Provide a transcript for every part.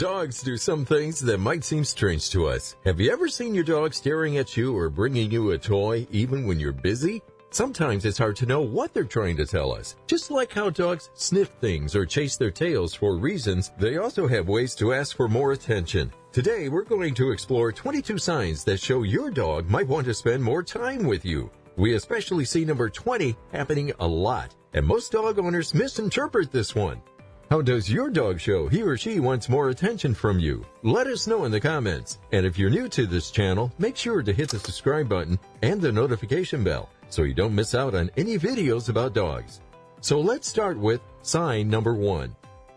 Dogs do some things that might seem strange to us. Have you ever seen your dog staring at you or bringing you a toy even when you're busy? Sometimes it's hard to know what they're trying to tell us. Just like how dogs sniff things or chase their tails for reasons, they also have ways to ask for more attention. Today, we're going to explore 22 signs that show your dog might want to spend more time with you. We especially see number 20 happening a lot, and most dog owners misinterpret this one. How does your dog show he or she wants more attention from you? Let us know in the comments. And if you're new to this channel, make sure to hit the subscribe button and the notification bell so you don't miss out on any videos about dogs. So let's start with sign number 1.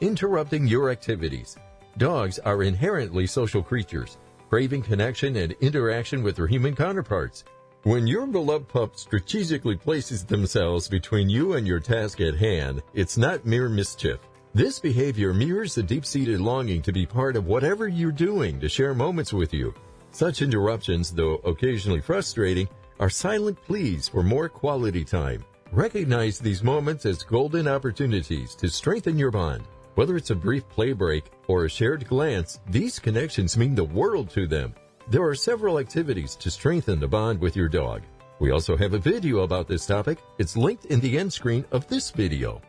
Interrupting your activities. Dogs are inherently social creatures, craving connection and interaction with their human counterparts. When your beloved pup strategically places themselves between you and your task at hand, it's not mere mischief. This behavior mirrors the deep-seated longing to be part of whatever you're doing, to share moments with you. Such interruptions, though occasionally frustrating, are silent pleas for more quality time. Recognize these moments as golden opportunities to strengthen your bond. Whether it's a brief play break or a shared glance, these connections mean the world to them. There are several activities to strengthen the bond with your dog. We also have a video about this topic. It's linked in the end screen of this video.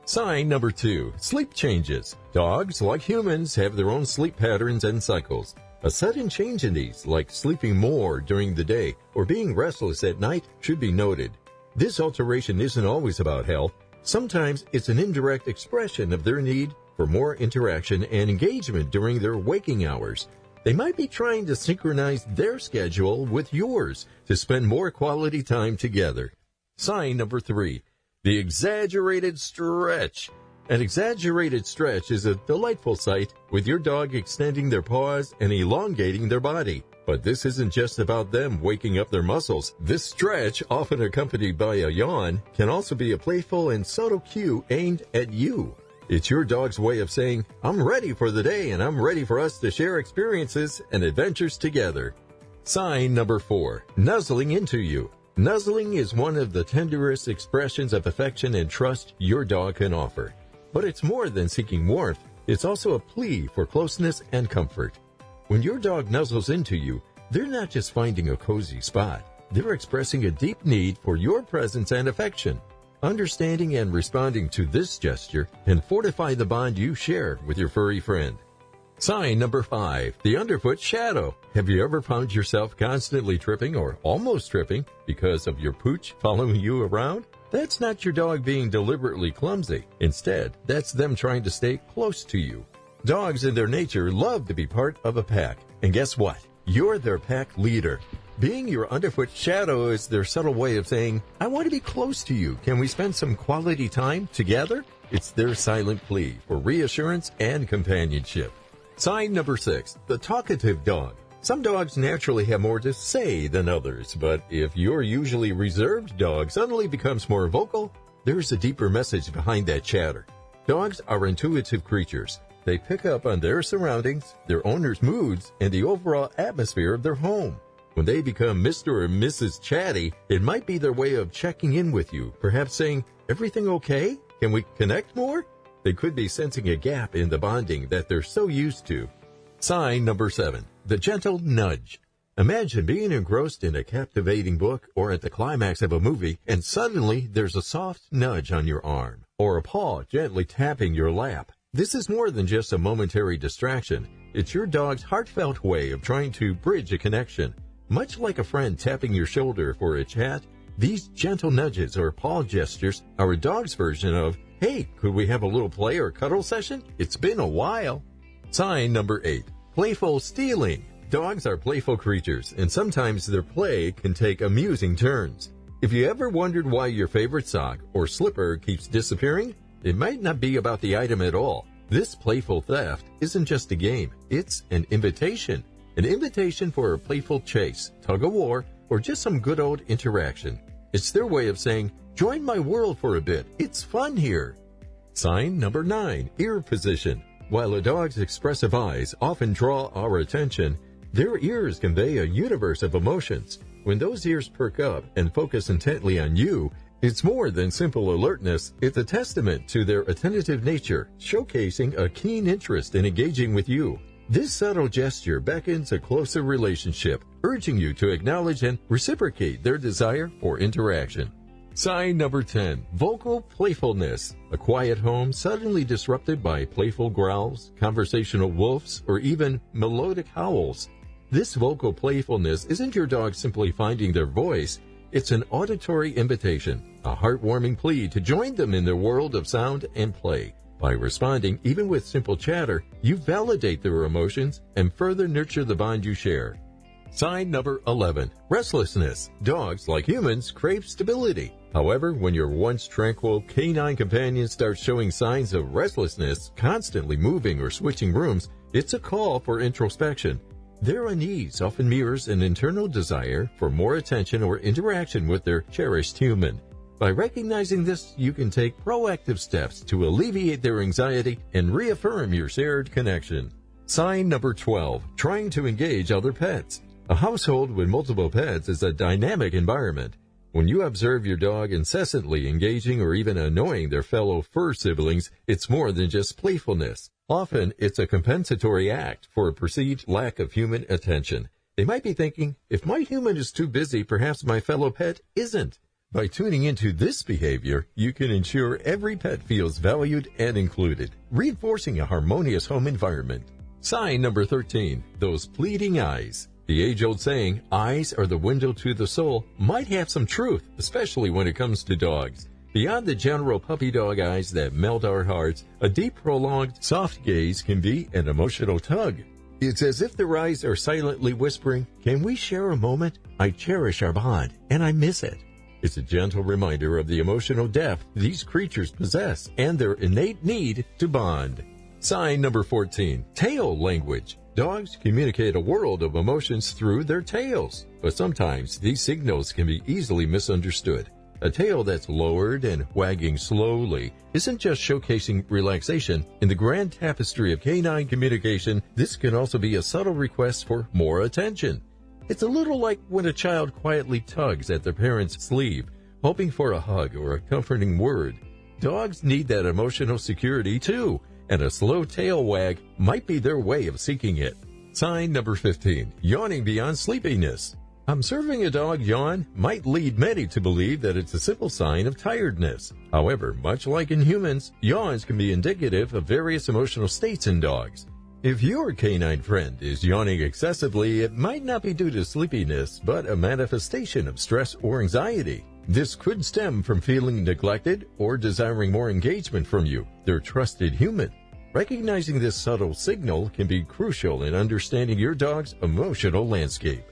Sign number 2, sleep changes. Dogs, like humans, have their own sleep patterns and cycles. A sudden change in these, like sleeping more during the day or being restless at night, should be noted. This alteration isn't always about health. Sometimes it's an indirect expression of their need for more interaction and engagement during their waking hours. They might be trying to synchronize their schedule with yours to spend more quality time together. Sign number 3. The exaggerated stretch. An exaggerated stretch is a delightful sight, with your dog extending their paws and elongating their body. But this isn't just about them waking up their muscles. This stretch, often accompanied by a yawn, can also be a playful and subtle cue aimed at you. It's your dog's way of saying, I'm ready for the day and I'm ready for us to share experiences and adventures together. Sign number 4. Nuzzling into you. Nuzzling is one of the tenderest expressions of affection and trust your dog can offer. But it's more than seeking warmth. It's also a plea for closeness and comfort. When your dog nuzzles into you, they're not just finding a cozy spot. They're expressing a deep need for your presence and affection. Understanding and responding to this gesture can fortify the bond you share with your furry friend. Sign number 5, the underfoot shadow. Have you ever found yourself constantly tripping or almost tripping because of your pooch following you around? That's not your dog being deliberately clumsy. Instead, that's them trying to stay close to you. Dogs in their nature love to be part of a pack. And guess what? You're their pack leader. Being your underfoot shadow is their subtle way of saying, I want to be close to you. Can we spend some quality time together? It's their silent plea for reassurance and companionship. Sign number 6, the talkative dog. Some dogs naturally have more to say than others, but if your usually reserved dog suddenly becomes more vocal, there's a deeper message behind that chatter. Dogs are intuitive creatures. They pick up on their surroundings, their owner's moods, and the overall atmosphere of their home. When they become Mr. or Mrs. Chatty, it might be their way of checking in with you, perhaps saying, everything okay? Can we connect more? They could be sensing a gap in the bonding that they're so used to. Sign number 7, the gentle nudge. Imagine being engrossed in a captivating book or at the climax of a movie, and suddenly there's a soft nudge on your arm, or a paw gently tapping your lap. This is more than just a momentary distraction. It's your dog's heartfelt way of trying to bridge a connection. Much like a friend tapping your shoulder for a chat, these gentle nudges or paw gestures are a dog's version of, hey, could we have a little play or cuddle session? It's been a while. Sign number 8, playful stealing. Dogs are playful creatures, and sometimes their play can take amusing turns. If you ever wondered why your favorite sock or slipper keeps disappearing, it might not be about the item at all. This playful theft isn't just a game, it's an invitation. An invitation for a playful chase, tug-of-war, or just some good old interaction. It's their way of saying, join my world for a bit, it's fun here. Sign number 9, ear position. While a dog's expressive eyes often draw our attention, their ears convey a universe of emotions. When those ears perk up and focus intently on you, It's more than simple alertness, it's a testament to their attentive nature, showcasing a keen interest in engaging with you. This subtle gesture beckons a closer relationship, urging you to acknowledge and reciprocate their desire for interaction. Sign number 10, vocal playfulness. A quiet home suddenly disrupted by playful growls, conversational woofs, or even melodic howls. This vocal playfulness isn't your dog simply finding their voice. It's an auditory invitation, a heartwarming plea to join them in their world of sound and play. By responding even with simple chatter, you validate their emotions and further nurture the bond you share. Sign number 11, restlessness. Dogs, like humans, crave stability. However, when your once tranquil canine companion starts showing signs of restlessness, constantly moving or switching rooms, it's a call for introspection. Their unease often mirrors an internal desire for more attention or interaction with their cherished human. By recognizing this, you can take proactive steps to alleviate their anxiety and reaffirm your shared connection. Sign number 12, trying to engage other pets. A household with multiple pets is a dynamic environment. When you observe your dog incessantly engaging or even annoying their fellow fur siblings, it's more than just playfulness. Often, it's a compensatory act for a perceived lack of human attention. They might be thinking, if my human is too busy, perhaps my fellow pet isn't. By tuning into this behavior, you can ensure every pet feels valued and included, reinforcing a harmonious home environment. Sign number 13, those pleading eyes. The age-old saying, eyes are the window to the soul, might have some truth, especially when it comes to dogs. Beyond the general puppy dog eyes that melt our hearts, a deep, prolonged, soft gaze can be an emotional tug. It's as if their eyes are silently whispering, can we share a moment? I cherish our bond, and I miss it. It's a gentle reminder of the emotional depth these creatures possess and their innate need to bond. Sign number 14, tail language. Dogs communicate a world of emotions through their tails, but sometimes these signals can be easily misunderstood. A tail that's lowered and wagging slowly isn't just showcasing relaxation. In the grand tapestry of canine communication, this can also be a subtle request for more attention. It's a little like when a child quietly tugs at their parent's sleeve, hoping for a hug or a comforting word. Dogs need that emotional security too, and a slow tail wag might be their way of seeking it. Sign number 15, yawning beyond sleepiness. Observing a dog yawn might lead many to believe that it's a simple sign of tiredness. However, much like in humans, yawns can be indicative of various emotional states in dogs. If your canine friend is yawning excessively, it might not be due to sleepiness, but a manifestation of stress or anxiety. This could stem from feeling neglected or desiring more engagement from you, their trusted human. Recognizing this subtle signal can be crucial in understanding your dog's emotional landscape.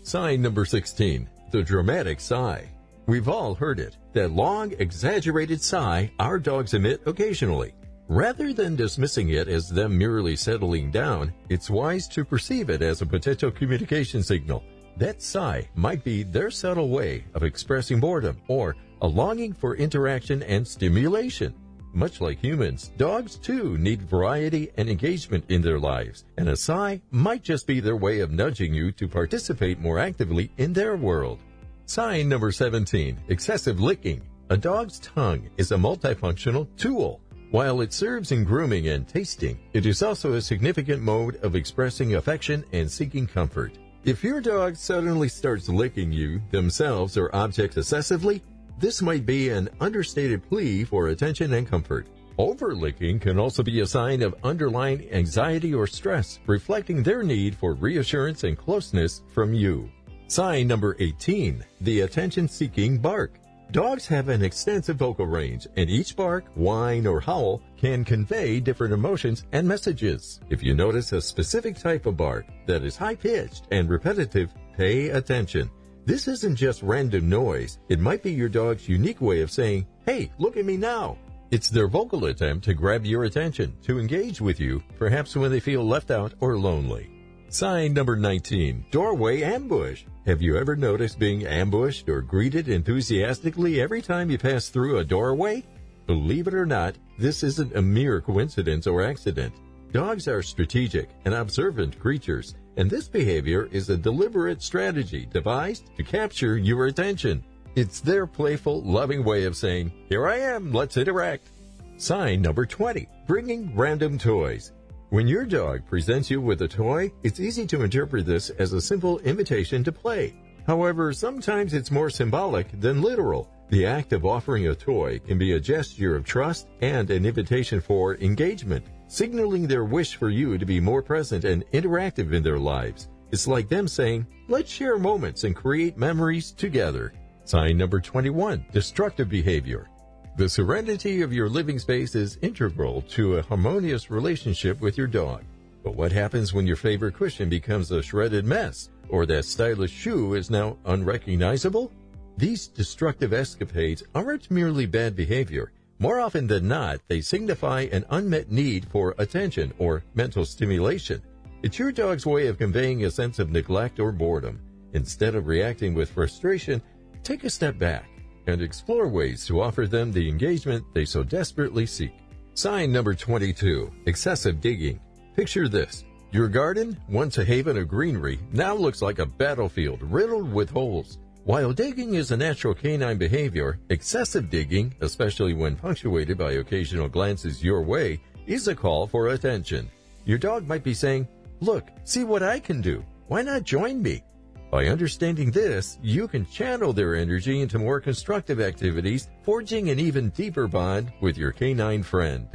Sign number 16, the dramatic sigh. We've all heard it, that long, exaggerated sigh our dogs emit occasionally. Rather than dismissing it as them merely settling down, it's wise to perceive it as a potential communication signal. That sigh might be their subtle way of expressing boredom or a longing for interaction and stimulation. Much like humans, dogs too need variety and engagement in their lives, and a sigh might just be their way of nudging you to participate more actively in their world. Sign number 17, excessive licking. A dog's tongue is a multifunctional tool. While it serves in grooming and tasting, it is also a significant mode of expressing affection and seeking comfort. If your dog suddenly starts licking you, themselves, or objects excessively, this might be an understated plea for attention and comfort. Over-licking can also be a sign of underlying anxiety or stress, reflecting their need for reassurance and closeness from you. Sign number 18, the attention-seeking bark. Dogs have an extensive vocal range, and each bark, whine, or howl can convey different emotions and messages. If you notice a specific type of bark that is high-pitched and repetitive, pay attention. This isn't just random noise. It might be your dog's unique way of saying, hey, look at me now. It's their vocal attempt to grab your attention, to engage with you, perhaps when they feel left out or lonely. Sign number 19, doorway ambush. Have you ever noticed being ambushed or greeted enthusiastically every time you pass through a doorway? Believe it or not, this isn't a mere coincidence or accident. Dogs are strategic and observant creatures, and this behavior is a deliberate strategy devised to capture your attention. It's their playful, loving way of saying, "Here I am, let's interact." Sign number 20, bringing random toys. When your dog presents you with a toy, it's easy to interpret this as a simple invitation to play. However, sometimes it's more symbolic than literal. The act of offering a toy can be a gesture of trust and an invitation for engagement, signaling their wish for you to be more present and interactive in their lives. It's like them saying, "Let's share moments and create memories together." Sign number 21, destructive behavior. The serenity of your living space is integral to a harmonious relationship with your dog. But what happens when your favorite cushion becomes a shredded mess, or that stylish shoe is now unrecognizable? These destructive escapades aren't merely bad behavior. More often than not, they signify an unmet need for attention or mental stimulation. It's your dog's way of conveying a sense of neglect or boredom. Instead of reacting with frustration, take a step back and explore ways to offer them the engagement they so desperately seek. Sign number 22, excessive digging. Picture this. Your garden, once a haven of greenery, now looks like a battlefield riddled with holes. While digging is a natural canine behavior, excessive digging, especially when punctuated by occasional glances your way, is a call for attention. Your dog might be saying, "Look, see what I can do. Why not join me?" By understanding this, you can channel their energy into more constructive activities, forging an even deeper bond with your canine friend.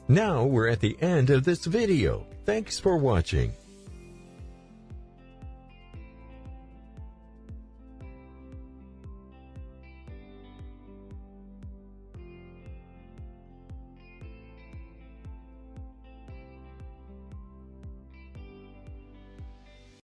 Now we're at the end of this video. Thanks for watching.